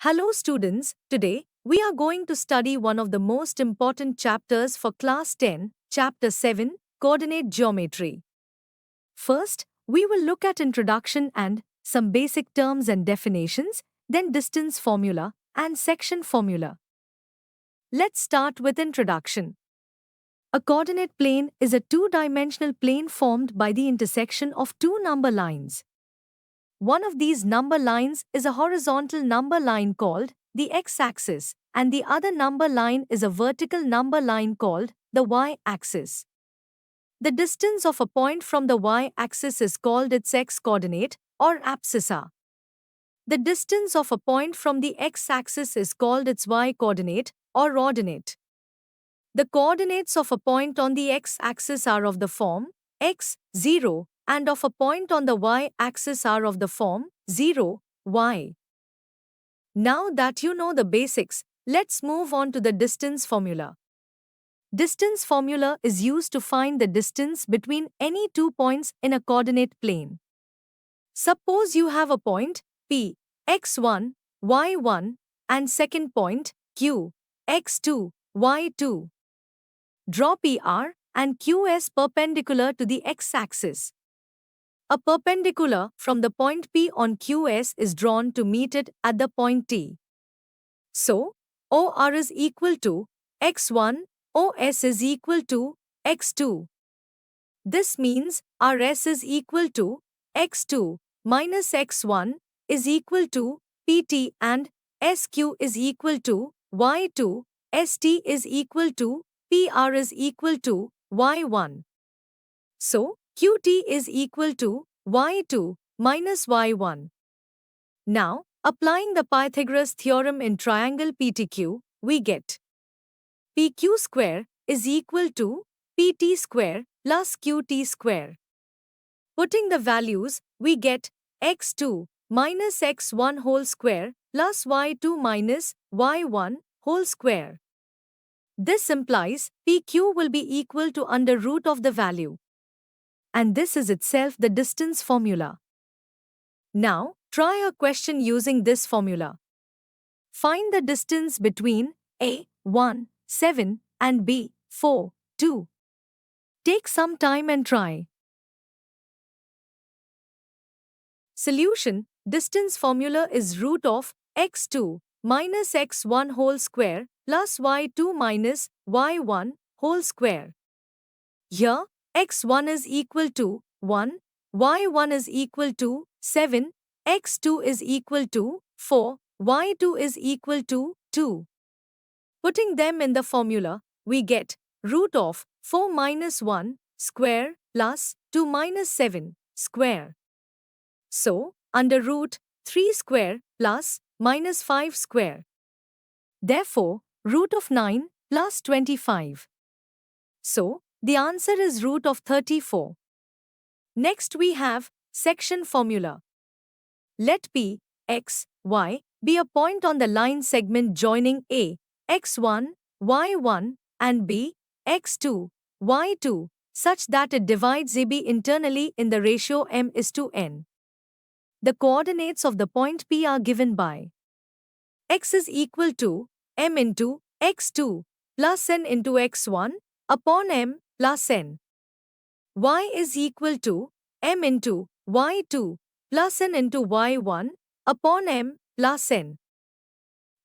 Hello students, today we are going to study one of the most important chapters for class 10, chapter 7, coordinate geometry. First, we will look at introduction and some basic terms and definitions, then distance formula and section formula. Let's start with introduction. A coordinate plane is a two-dimensional plane formed by the intersection of two number lines. One of these number lines is a horizontal number line called the x-axis, and the other number line is a vertical number line called the y-axis. The distance of a point from the y-axis is called its x-coordinate or abscissa. The distance of a point from the x-axis is called its y-coordinate or ordinate. The coordinates of a point on the x-axis are of the form x, 0, and of a point on the y-axis are of the form 0, y. Now that you know the basics, let's move on to the distance formula. Distance formula is used to find the distance between any two points in a coordinate plane. Suppose you have a point P, x1, y1, and second point Q, x2, y2. Draw PR and QS perpendicular to the x-axis. A perpendicular from the point P on QS is drawn to meet it at the point T. So, OR is equal to x1, OS is equal to x2. This means RS is equal to x2 minus x1 is equal to PT and SQ is equal to y2, ST is equal to PR is equal to y1. So, QT is equal to y2 minus y1. Now, applying the Pythagoras theorem in triangle PTQ, we get PQ square is equal to PT square plus QT square. Putting the values, we get x2 minus x1 whole square plus y2 minus y1 whole square. This implies PQ will be equal to under root of the value. And this is itself the distance formula. Now, try a question using this formula. Find the distance between A, 1, 7 and B, 4, 2. Take some time and try. Solution: distance formula is root of x2 minus x1 whole square plus y2 minus y1 whole square. Here, x1 is equal to 1, y1 is equal to 7, x2 is equal to 4, y2 is equal to 2. Putting them in the formula, we get root of 4 minus 1 square plus 2 minus 7 square. So, under root 3 square plus minus 5 square. Therefore, root of 9 plus 25. So, the answer is root of 34. Next we have section formula. Let P, X, Y be a point on the line segment joining A, x1, y1 and B, x2, y2 such that it divides AB internally in the ratio m:n. The coordinates of the point P are given by x is equal to m into x2 plus n into x1 upon m plus n. Y is equal to m into y2 plus n into y1 upon m plus n.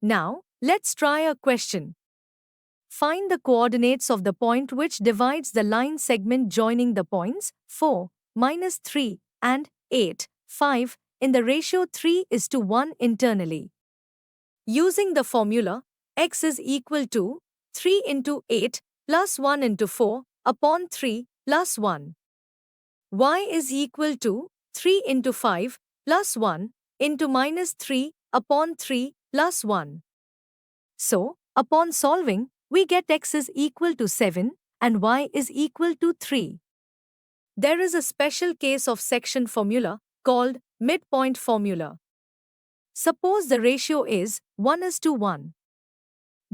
Now, let's try a question. Find the coordinates of the point which divides the line segment joining the points 4, minus 3 and 8, 5 in the ratio 3:1 internally. Using the formula, x is equal to 3 into 8 plus 1 into 4 upon 3 plus 1. Y is equal to 3 into 5 plus 1 into minus 3 upon 3 plus 1. So, upon solving, we get x is equal to 7 and y is equal to 3. There is a special case of section formula called midpoint formula. Suppose the ratio is 1:1.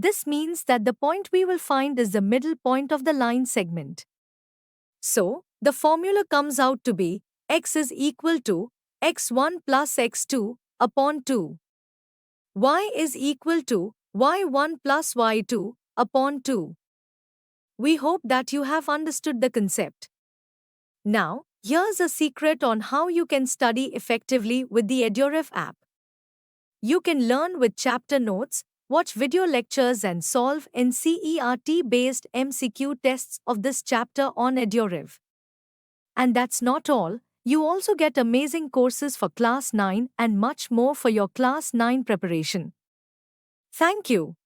This means that the point we will find is the middle point of the line segment. So, the formula comes out to be x is equal to x1 plus x2 upon 2. y is equal to y1 plus y2 upon 2. We hope that you have understood the concept. Now, here's a secret on how you can study effectively with the EduRev app. You can learn with chapter notes, watch video lectures and solve NCERT-based MCQ tests of this chapter on EduRev. And that's not all, you also get amazing courses for Class 9 and much more for your Class 9 preparation. Thank you.